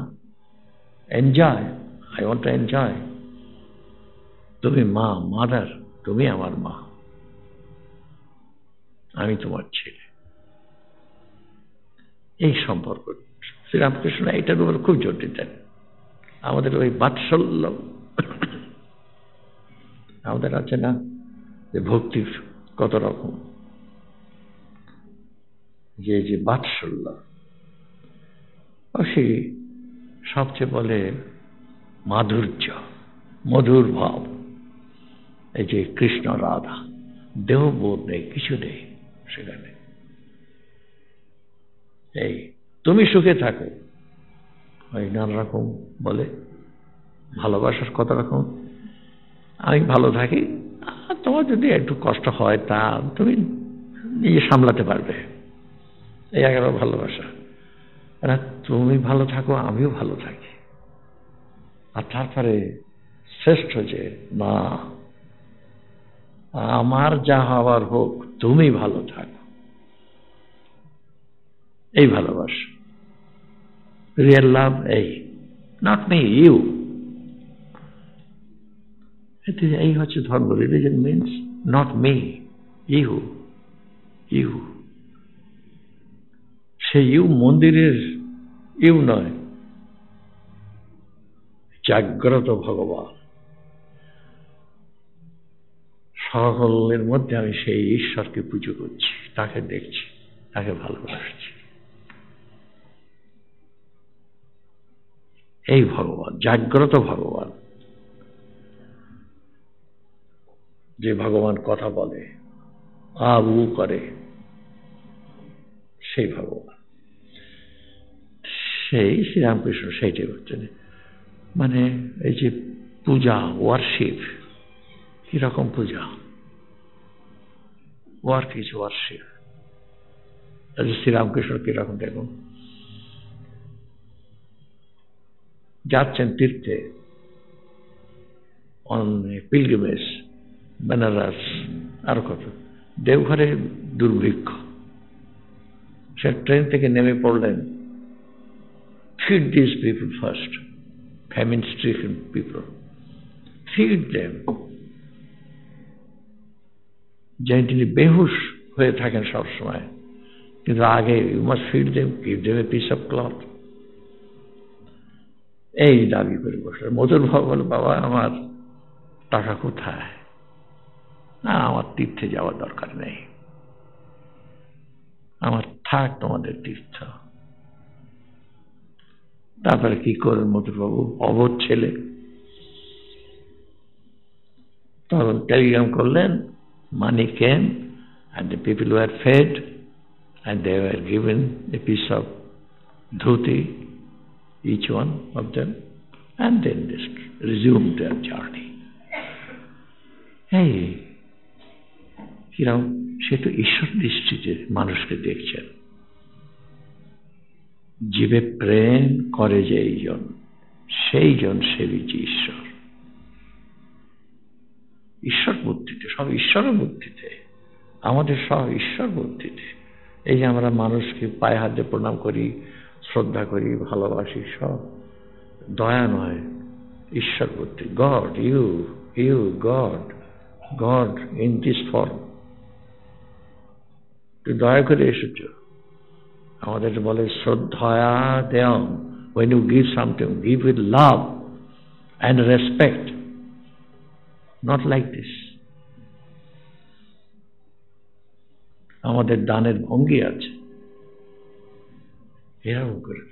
enjoy, I want to enjoy. তুমি মা, মাদার, তুমি আমার মা, আমি তোমার ছেলে। এই সম্পর্ক শ্রীরামকৃষ্ণ এটার উপর খুব জোর দিতেন। আমাদের ওই বাৎসল্য আমাদের আছে না, যে ভক্তির কত রকম, যে বাৎসল্য, সেই সবচেয়ে বলে মাধুর্য, মধুর ভাব। এই যে কৃষ্ণ রাধা, দেহবোধ নেই, কিছু নেই সেখানে। এই তুমি সুখে থাকো, ওই নানা রকম বলে, ভালোবাসার কত রকম। আমি ভালো থাকি, তোমার যদি একটু কষ্ট হয় তা তুমি নিজে সামলাতে পারবে, এই একেবারে ভালোবাসা। তুমি ভালো থাকো, আমিও ভালো থাকি। আর তারপরে শ্রেষ্ঠ যে না, আমার যা হওয়ার হোক, তুমি ভালো থাকো, এই ভালোবাসা। রিয়েল লাভ এই, নট মি, ইউ। এই হচ্ছে ধর্ম। Religion means not me, you, you. সে ইউ মন্দিরের ইউ নয়, জাগ্রত ভগবান। সকলের মধ্যে আমি সেই ঈশ্বরকে পুজো করছি, তাকে দেখছি, তাকে ভালোবাসছি। এই ভগবান, জাগ্রত ভগবান, যে ভগবান কথা বলে, আ উ করে, সেই ভগবান, সেই শ্রীরামকৃষ্ণ। সেইটাই হচ্ছে মানে এই যে পূজা, ওয়ার্শিপ, কিরকম পূজা, ওয়ার্ক ইজ ওয়ার্শিপ। শ্রীরামকৃষ্ণ কিরকম দেখুন, যাচ্ছেন তীর্থে, অন পিলগ্রিমেজ, বেনারস, আর কত, দেওঘরে দুর্ভিক্ষ। সে ট্রেন থেকে নেমে পড়লেন, feed these people first, famine-stricken people, feed them। যেন তিনি বেহুশ হয়ে থাকেন সবসময়, কিন্তু আগে you must feed them, give them a piece of cloth। এই দাবি করে বসলেন। মধুর ভাব বলে, বাবা আমার টাকা কোথায়? না, আমার তীর্থে যাওয়ার দরকার নেই, আমার থাক তোমাদের তীর্থ। তারপরে কি করেন মধুরবাবু, অবোধ ছেলে, তখন টেলিগ্রাম করলেন, money came and the people were fed and they were given a piece of dhuti, each one of them, and then they resumed their journey। এই কিরকম, সে তো ঈশ্বর দৃষ্টিতে মানুষকে দেখছেন। জীবে প্রেম করে যেই জন, সেই জন সেবিছে ঈশ্বর। ঈশ্বর বুদ্ধিতে, সব ঈশ্বরের বুদ্ধিতে, আমাদের সব ঈশ্বর বুদ্ধিতে। এই যে আমরা মানুষকে পায়ে হাতে প্রণাম করি, শ্রদ্ধা করি, ভালোবাসি, সব দয়া নয়, ঈশ্বর বুদ্ধি। God, you, you, God, God in this form. তুই দয়া করে এসেছ, আমাদের বলে শ্রদ্ধয়া দেয়ম। when you give something, give with love and respect, not like this। আমাদের দানের ভঙ্গি আছে, এরকম করে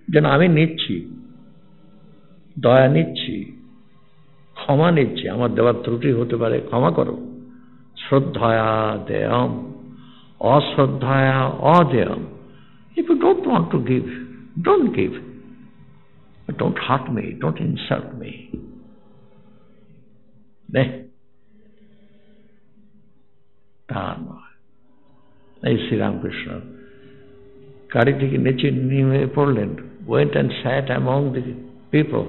যেন আমি নিচ্ছি, দয়া নিচ্ছি, ক্ষমা নিচ্ছি, আমার দেওয়ার ত্রুটি হতে পারে, ক্ষমা করো। শ্রদ্ধয়া দেয়ম, অশ্রদ্ধয়া অদেয়ম। If you don't want to give, don't give, but don't hurt me, don't insult me। তা নয়। এই শ্রীরামকৃষ্ণ গাড়ি থেকে নিচে নেমে পড়লেন, went and sat among the people।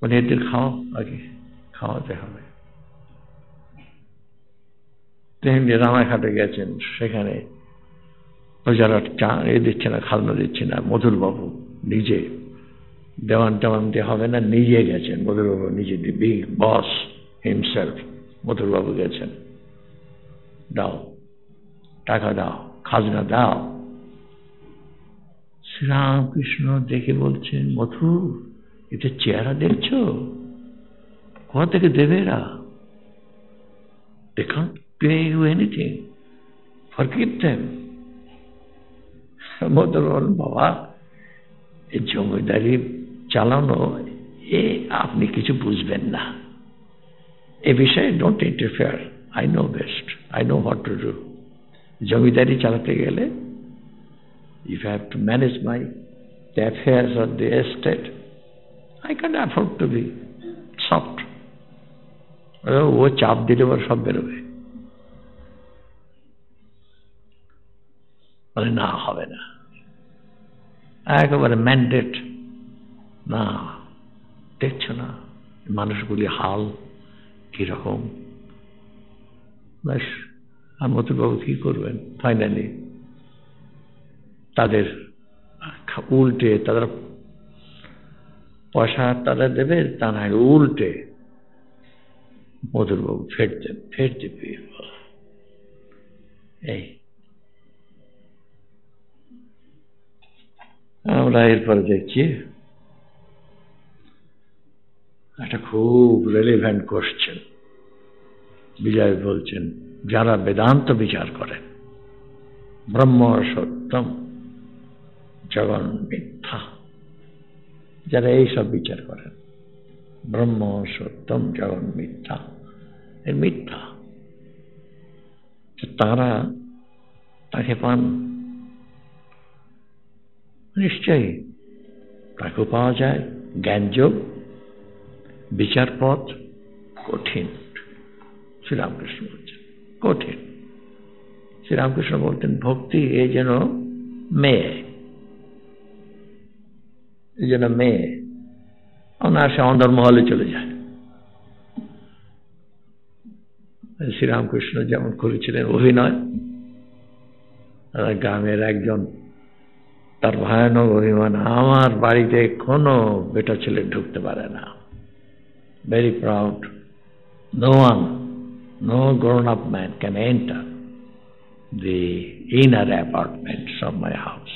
মানে এদের খাওয়া, আগে খাওয়াতে হবে। তেমনি রানাঘাটে গেছেন, সেখানে যারা চা দিচ্ছে না, খাজনা দিচ্ছে না, মধুরবাবু নিজে, দেওয়ান টেওয়ান দিয়ে হবে না, নিজে গেছেন মধুরবাবু, নিজে, দি বিগ বস হিমসেলফ। মধুরবাবু গেছেন, দাও টাকা, দাও খাজনা, দাও। শ্রীরামকৃষ্ণ দেখে বলছেন, মধু এটা চেহারা দেখছো, কোথা থেকে দেবে এরা? They can't pay you anything, forgive them। মধুর বলেন, বাবা এই জমিদারি চালানো আপনি কিছু বুঝবেন না এ বিষয়ে। Don't interfere, I know best, I know what to do. Zamindari চালাতে গেলে if I have to manage my the affairs of the estate, I can afford to be soft. ও চাপ দিলে ওর সব বেরোবে, বলে না হবে না, একেবারে ম্যান্ডেট। না, দেখছো না মানুষগুলি হাল কিরকম। ব্যাস, আর মতুবাবু কি করবেন? ফাইনালি তাদের উল্টে তাদের পয়সা তারা দেবে, তা না উল্টে মধুরবাবু ফের দেবে। এই আমরা এরপরে দেখছি একটা খুব রেলিভেন্ট কোশ্চেন। বিজয় বলছেন, যারা বেদান্ত বিচার করেন, ব্রহ্ম সত্যম জগন মিথ্যা, যারা এইসব বিচার করেন, ব্রহ্ম সত্যম জগন মিথ্যা, এই মিথ্যা, তারা তাকে পান নিশ্চয়ই, তাকেও পাওয়া যায়। জ্ঞানযোগ বিচার পথ কঠিন, শ্রীরামকৃষ্ণ বলছেন কঠিন। শ্রীরামকৃষ্ণ বলতেন ভক্তি এই যেন মেয়ে, এই যেন মেয়ে অনায়াসে অন্দরমহলে চলে যায়। শ্রীরামকৃষ্ণ যেমন করেছিলেন অভিনয়, গ্রামের একজন তার ভয়ানক অভিমান, আমার বাড়িতে কোনো বেটা ছেলে ঢুকতে পারে না, very proud, no one, no grown up man can enter the inner apartments of my house.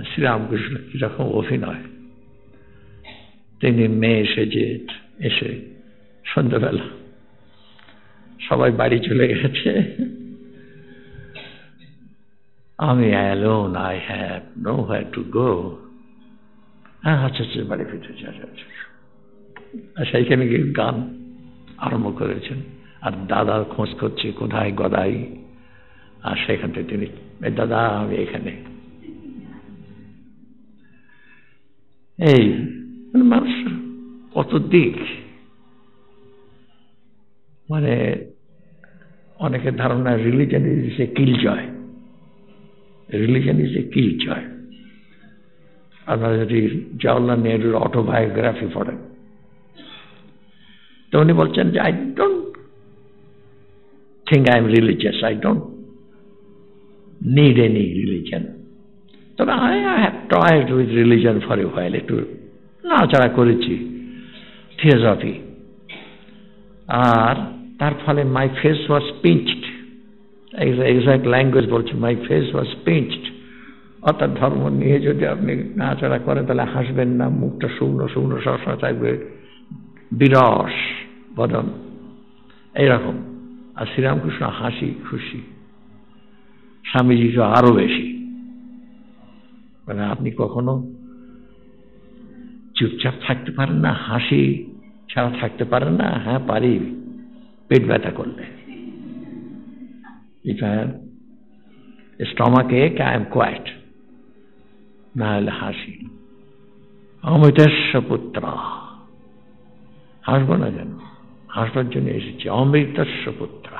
Sri Ramakrishna কিরকম অভিনয়, তিনি মেয়ে সেজে এসে সন্ধ্যাবেলা সবাই বাড়ি চলে গেছে, আমি alone, I have know where to go. আচ্ছা আচ্ছা, বাড়ি ফিরে যাচ্ছে। আর সেইখানে গিয়ে গান আরম্ভ করেছেন, আর দাদার খোঁজ করছে কোথায় গদাই, আর সেখান থেকে তিনি, দাদা আমি এখানে। এই মানে মানুষ কত দিক, মানে অনেকের ধারণা religion is a killjoy, religion is a killjoy. আপনারা যদি জওয়াহরলাল নেহরুর অটোবায়োগ্রাফি পড়েন, তো উনি বলছেন যে I don't think I am religious, I don't need any religion, তবে I have toyed with religion for a while, একটু নাড়াচাড়া করেছি থিওসফি, আর তার ফলে my face was pinched, exact language বলছে, মাই ফেস ওয়াজ পিঞ্চড। অর্থাৎ ধর্ম নিয়ে যদি আপনি নাড়াচাড়া করেন তাহলে হাসবেন না, মুখটা শুকনো শুকনো সবসময় থাকবে, বিরস বদন এইরকম। আর শ্রীরামকৃষ্ণ হাসি খুশি, স্বামীজিকে আরো বেশি, মানে আপনি কখনো চুপচাপ থাকতে পারেন না, হাসি ছাড়া থাকতে পারেন না। হ্যাঁ পারি, পেট ব্যথা করলে, স্টমাক এক, আই এম কোয়াইট, না হলে হাসি। অমৃতস্য পুত্র, হাসবো না কেন, হাসবার জন্য এসেছি। অমৃতস্য পুত্র,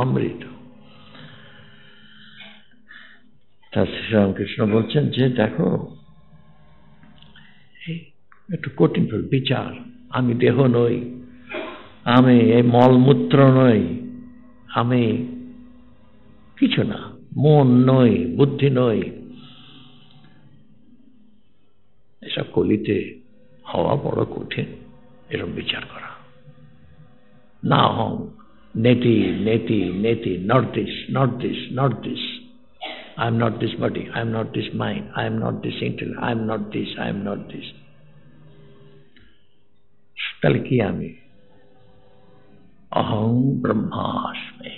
অমৃত। তা শ্রীরামকৃষ্ণ বলছেন যে দেখো একটু কঠিন বিচার, আমি দেহ নই, আমি এই মলমূত্র নই, আমি কিছু না, মন নই, বুদ্ধি নই, এসব কলিতে হওয়া বড় কঠিন, এরকম বিচার করা। না হং নেতি নেতি নেতি, not this, not this, not this, I am not this body, I am not this mind, I am not this intellect, I am not this, I am not this. তাহলে কি আমি? অহং ব্রহ্মাস্মি,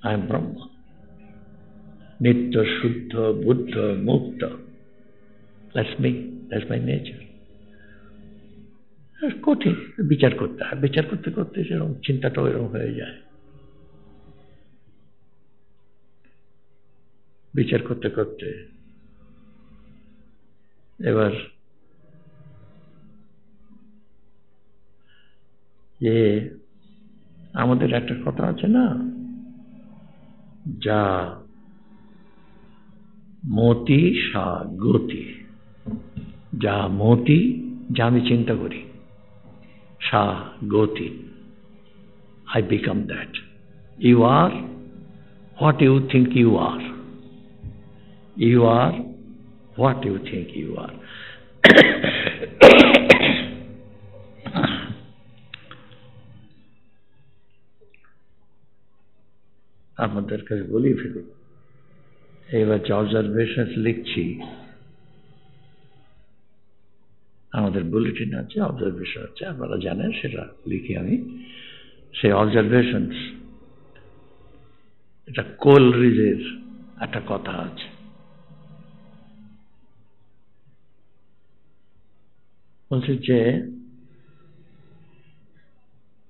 I am Brahma, নিত্য শুদ্ধ বুদ্ধ মুক্ত, That's me. That's my nature. কঠিন বিচার করতে হয়, বিচার করতে করতে সেরকম চিন্তাটাও এরকম হয়ে যায়। বিচার করতে করতে এবার যে আমাদের একটা কথা আছে না, যা মতি সা গতি, যা মতি যা আমি চিন্তা করি, সা গতি, I become that. You are what you think you are. You are what you think you are. আমাদের কাছে বলি ফেলি এবার যে অবজারভেশন লিখছি, আমাদের বুলেটিন আছে, অবজারভেশন আছে, আপনারা জানেন, সেটা লিখি আমি। সেই অবজারভেশন, এটা কোলরিজের একটা কথা আছে, বলছে যে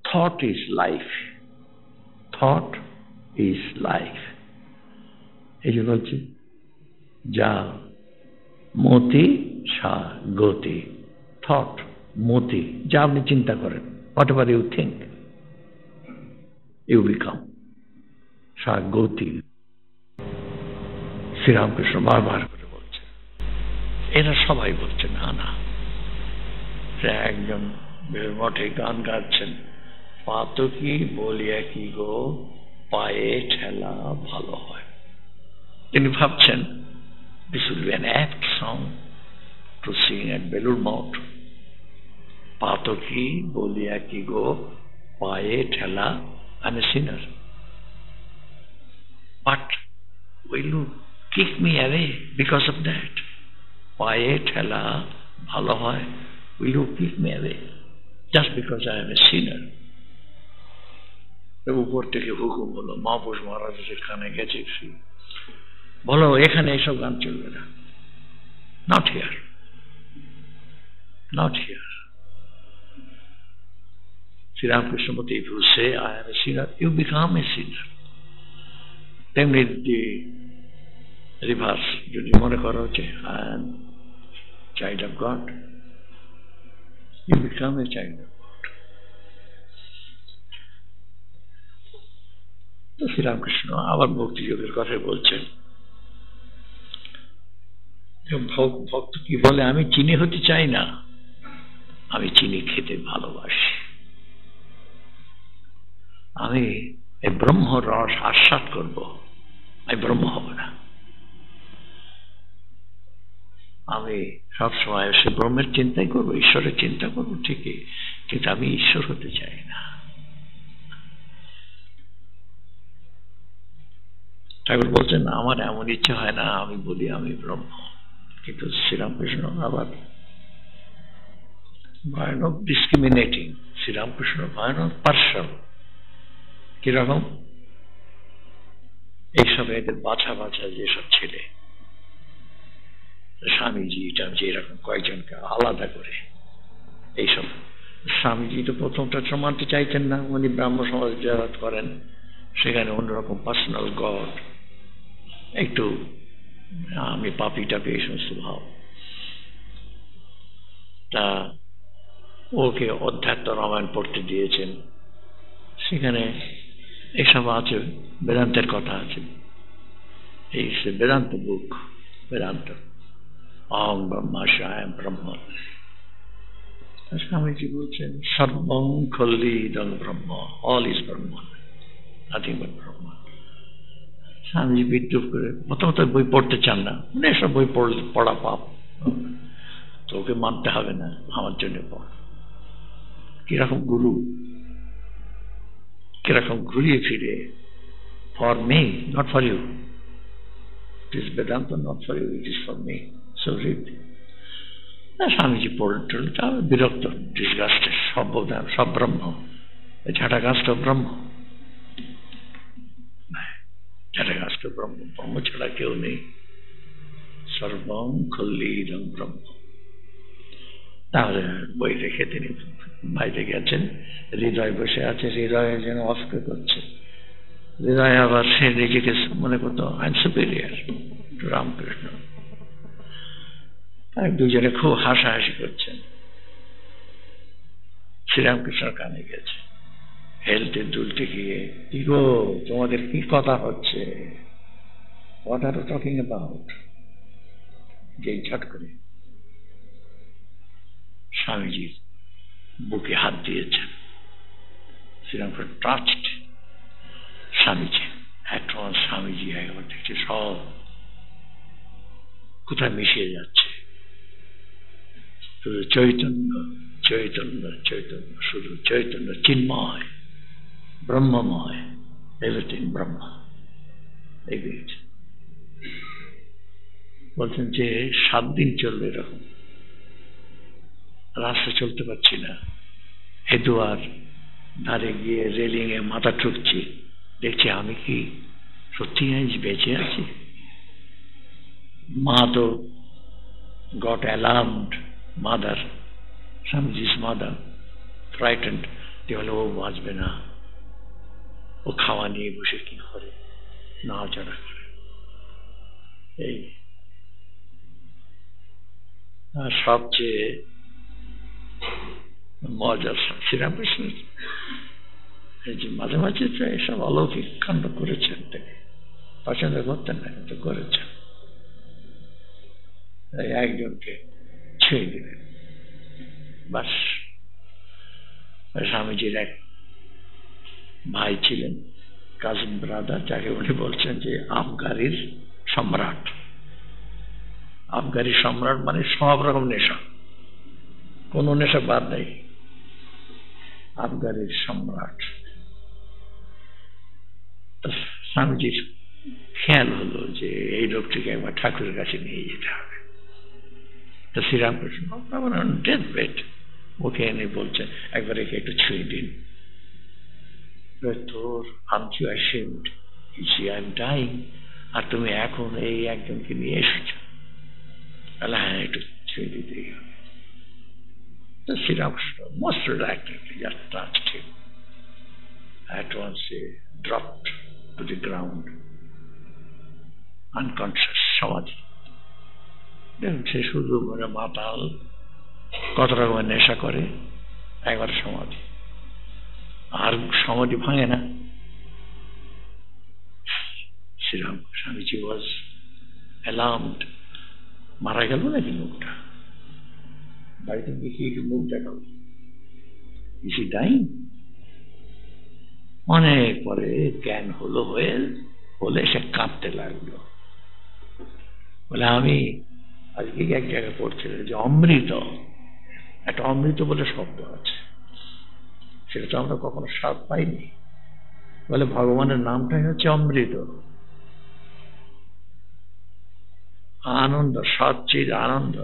thought is life, thought is life. এই যে বলছি যা মতি সা গতি, থট মতি যা আপনি চিন্তা করেন, whatever you think you become, সা গতি। শ্রীরামকৃষ্ণ বারবার করে বলছে, এরা সবাই বলছে না না, সে একজন মঠে গান গাচ্ছেন, পাতকি বলিয়া কি গো পায়ে ঠেলা ভালো হয়। তিনি ভাবছেন this will be an apt song to sing at Belur Mount. পাতকি বলিয়া কি গো পায়ে ঠেলা, I'm a sinner. But will you kick me away because of that? পায়ে ঠেলা ভালো হয়, will you kick me away just because I am a sinner? উপর থেকে হুকুম হলো, মাহফুজ মহারাজ যেখানে গেছে বলো এখানে এইসব গান চলবে না, not here, not here. Sri Ramakrishna Murthy, if you say I am a sinner, you become a sinner. তেমনি রিভার্স, যদি মনে করা হচ্ছে I am child of God, you become a child of God. তো শ্রীরামকৃষ্ণ আবার ভক্তি যোগের কথা বলছেন, ভক্ত কি বলে, আমি চিনি হতে চাই না, আমি চিনি খেতে ভালোবাসি, আমি এই ব্রহ্ম রস আস্বাদ করব, আমি ব্রহ্ম হব না। আমি সবসময় সে ব্রহ্মের চিন্তাই করবো, ঈশ্বরের চিন্তা করবো ঠিকই, কিন্তু আমি ঈশ্বর হতে চাই না। ঠাকুর বলছেন আমার এমন ইচ্ছে হয় না আমি বলি আমি ব্রহ্ম, কিন্তু শ্রীরামকৃষ্ণ আবার ভয়ানক ডিসক্রিমিনেটিং, শ্রীরামকৃষ্ণ ভয়ানক পার্শাল। কিরকম? এইসব এদের বাছা বাছা যেসব ছেলে, স্বামীজি যে এরকম কয়েকজনকে আলাদা করে এইসব, স্বামীজি তো প্রথমটা মানতে চাইতেন না, উনি ব্রাহ্ম সমাজ জিয়ারত করেন, সেখানে অন্যরকম পার্সোনাল গড, একটু আমি পাপি টাপি এই সমস্ত ভাব, তা ওকে অধ্যাত্ম রামায়ণ পড়তে দিয়েছেন, সেখানে এসব আছে, বেদান্তের কথা আছে, এই সে বেদান্ত বুক, বেদান্ত অহং ব্রহ্মাস্মি আই এম ব্রহ্ম। স্বামীজি বলছেন সর্বং খল্লিদং ব্রহ্ম, all is Brahma, nothing but ব্রহ্ম। স্বামীজি বিদ্রুপ করে প্রথমত বই পড়তে চান না, মানে এসব বই পড়া পাপ, তো ওকে মানতে হবে না, আমার জন্য পড়। কিরকম গুরু, কিরকম ঘুরিয়ে ফিরে, for me not for you, it is Vedanta not for you, it is for me, so read. Swamiji পড়লেন, বিরক্ত, ডিসগাস্ট, সব ব্রহ্ম, ঝাঁটা গাছটা ব্রহ্ম, ঝাঁটা গাছটা ব্রহ্ম, ব্রহ্ম ছাড়া কেউ নেই। সর্বং খল্লিদং ব্রহ্ম। তাহলে বই রেখে তিনি বাইরে গেছেন, হৃদয় বসে আছে, হৃদয়ে যেন অস্ত্র করছে। হৃদয় আবার সে নিজেকে মনে করতো I am superior two Ramakrishna. দুজনে খুব হাসাহাসি করছেন। শ্রীরামকৃষ্ণ কানে গেছে, হেলতে দুলতে গিয়ে, কি গো তোমাদের কি কথা হচ্ছে, what are you talking about? যে ঝট করে স্বামীজির বুকে হাত দিয়েছেন। শ্রীরামকৃষ্ণ টাচড স্বামীজি। এখন স্বামীজি একবার দেখছে সব কোথায় মিশিয়ে যাচ্ছে, শুধু চৈতন্য চৈতন্য চৈতন্য, শুধু চৈতন্য, চিন্ময়, ব্রহ্মময়, এভরিথিং ব্রহ্ম। বলছেন যে 7 দিন চলবে এরকম, রাস্তা চলতে পারছি না, হেদুয়ার ধারে গিয়ে রেলিং এ মাথা ঠুকছি, দেখছি আমি কি সত্যি বেঁচে আছি? মা তো গট অ্যালার্মড, মাদার, স্বামীজি's mother frightened, বলে ও বাঁচবে না, ও খাওয়া নিয়ে বসে কি করে, নাড়াচাড়া করে। এই সবচেয়ে মজার শ্রীরামকৃষ্ণ মাঝে মাঝে এসব অলৌকিক কাণ্ড করেছেন, পছন্দ করতেন না কিন্তু করেছেন। একজনকে ছুঁয়ে দিলেন, বাস। স্বামীজির এক ভাই ছিলেন, কাজিন ব্রাদার, যাকে উনি বলছেন যে আবগারির সম্রাট। আবগারি সম্রাট মানে সব রকম নেশা, কোন নেশা বাদ নেই, আবগারির সম্রাট। স্বামীজির খেয়াল হলো যে এই লোকটিকে একবার ঠাকুরের কাছে নিয়ে যেতে হবে। তো শ্রীরামকৃষ্ণ ডেথ বেড, ওকে এনে বলছেন একবার একে একটু ছুঁয়ে দিন। তোর art you ashamed, I am dying, আর তুমি এখন এই একজনকে নিয়ে এসেছো? তাহলে হ্যাঁ, একটু ছুঁয়ে দিতেই হবে। তো Sri Ramakrishna most reluctantly just touched him. At once he dropped to the ground, unconscious, সমাধি। সে শুধু মানে মাতাল, কত রকমের নেশা করে, একবার সমাধি, আর সমাধি ভাঙে না। শ্রীরাম স্বামীজি ওয়াজ অ্যালার্মড। মারা গেল নাকি লোকটা? বাড়িতে গিয়ে মুখ দেখাল, ইজ হি ডাইং? অনেক পরে জ্ঞান হলো, হলে সে কাঁদতে লাগলো, বলে আমি আজকে এক জায়গায় পড়ছিলাম যে অমৃত, একটা অমৃত বলে শব্দ আছে, সেটা তো আমরা কখনো স্বাদ পাইনি। বলে ভগবানের নামটাই হচ্ছে অমৃত, আনন্দ, সচ্চিদ আনন্দ,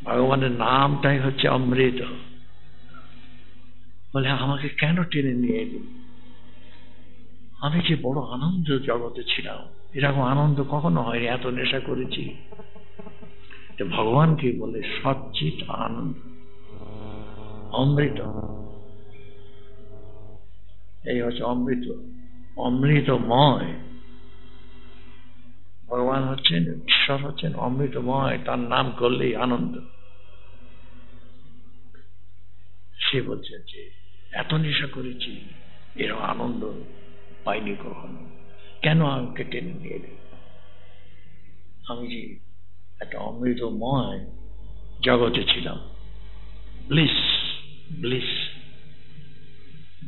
ভগবানের নামটাই হচ্ছে অমৃত। বলে আমাকে কেন টেনে নিয়ে এলি? আমি যে বড় আনন্দ জগতে ছিলাম, এরকম আনন্দ কখনো হয়নি, এত নেশা করেছি। ভগবানকে বলে সচ্চিদ আনন্দ, অমৃত, এই হচ্ছে অমৃত, অমৃতময়। ভগবান হচ্ছেন, ঈশ্বর হচ্ছেন অমৃতময়, তার নাম করলেই আনন্দ। সে বলছেন যে এত নেশা করেছি, এরকম আনন্দ পাইনি কখনো, কেন আমাকে টেনে নিয়ে এলি? আমি যে একটা অমৃতময় জগতে ছিলাম, ব্লিস, ব্লিস।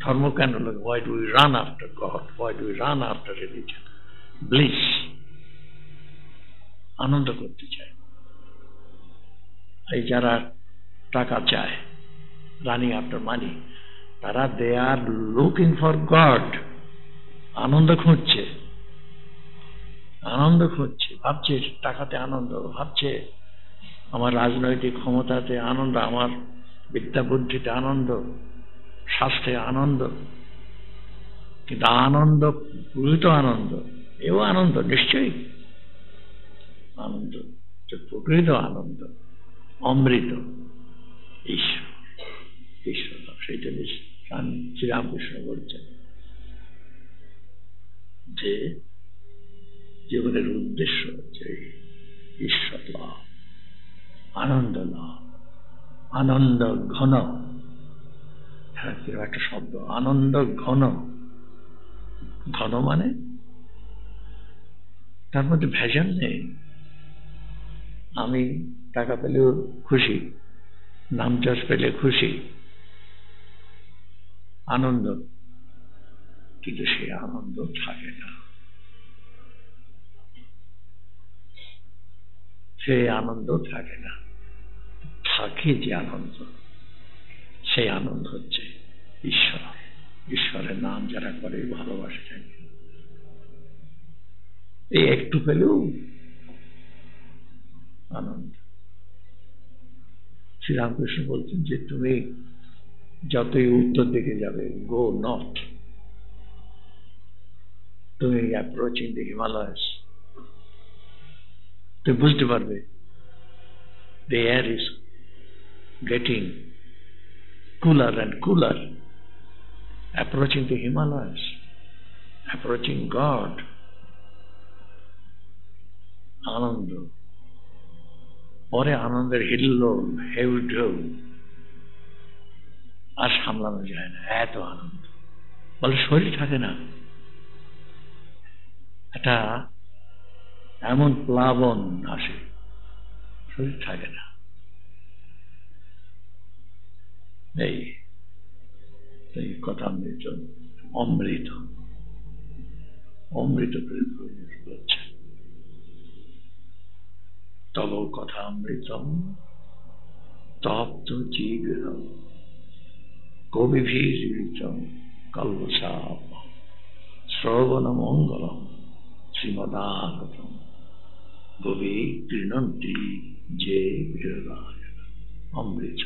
ধর্ম কেন লাগে? why do we run after God? why do we run after religion? bliss, আনন্দ করতে চায়। এই যারা টাকা চায়, রানিং আফটার মানি, তারা দে আর লুকিং ফর গড, আনন্দ খুঁজছে, আনন্দ খুঁজছে, ভাবছে টাকাতে আনন্দ, ভাবছে আমার রাজনৈতিক ক্ষমতাতে আনন্দ, আমার বিদ্যা বুদ্ধিতে আনন্দ, স্বাস্থ্যে আনন্দ। কিন্তু আনন্দ, প্রকৃত আনন্দ, এও আনন্দ, নিশ্চয়ই আনন্দ, যে প্রকৃত আনন্দ, অমৃত, ঈশ্বর, ঈশ্বর লাভ। সেই জন্য শ্রীরামকৃষ্ণ বলছেন যে জীবনের উদ্দেশ্য হচ্ছে ঈশ্বর লাভ, আনন্দ লাভ, আনন্দ ঘন। একটা শব্দ, আনন্দ ঘন। ঘন মানে তার মধ্যে ভেজাল নেই। আমি টাকা পেলেও খুশি, নাম যশ পেলে খুশি, আনন্দ, কিন্তু সে আনন্দ থাকে না। সে আনন্দ থাকে না। থাকে যে আনন্দ, সেই আনন্দ হচ্ছে ঈশ্বর। ঈশ্বরের নাম যারা করে, ভালোবাসে থাকে, এই একটু পেলেও আনন্দ। শ্রীরামকৃষ্ণ বলছেন যে তুমি যতই উত্তর দিকে যাবে, গো নর্থ, তুমি অ্যাপ্রোচিং দ্য হিমালয়াস, তুমি বুঝতে পারবে the air is getting cooler and cooler, approaching the Himalayas, approaching God. আনন্দ, পরে আনন্দের হিল্লোল, হেউঢেউ আর সামলানো যায় না, এত আনন্দ। বলে শরীর থাকে না, একটা এমন প্লাবন আসে, শরীর থাকে না। এই কথা অমৃত, অমৃত, অমৃত করছে। তব কথা অমৃতম তপ্ত জীবনম কবিভিরিতম কল্পসাপ শ্রবণ মঙ্গলম শ্রীমদাগতম ভুবি গৃহন্তি যে বিরদায়। অমৃত।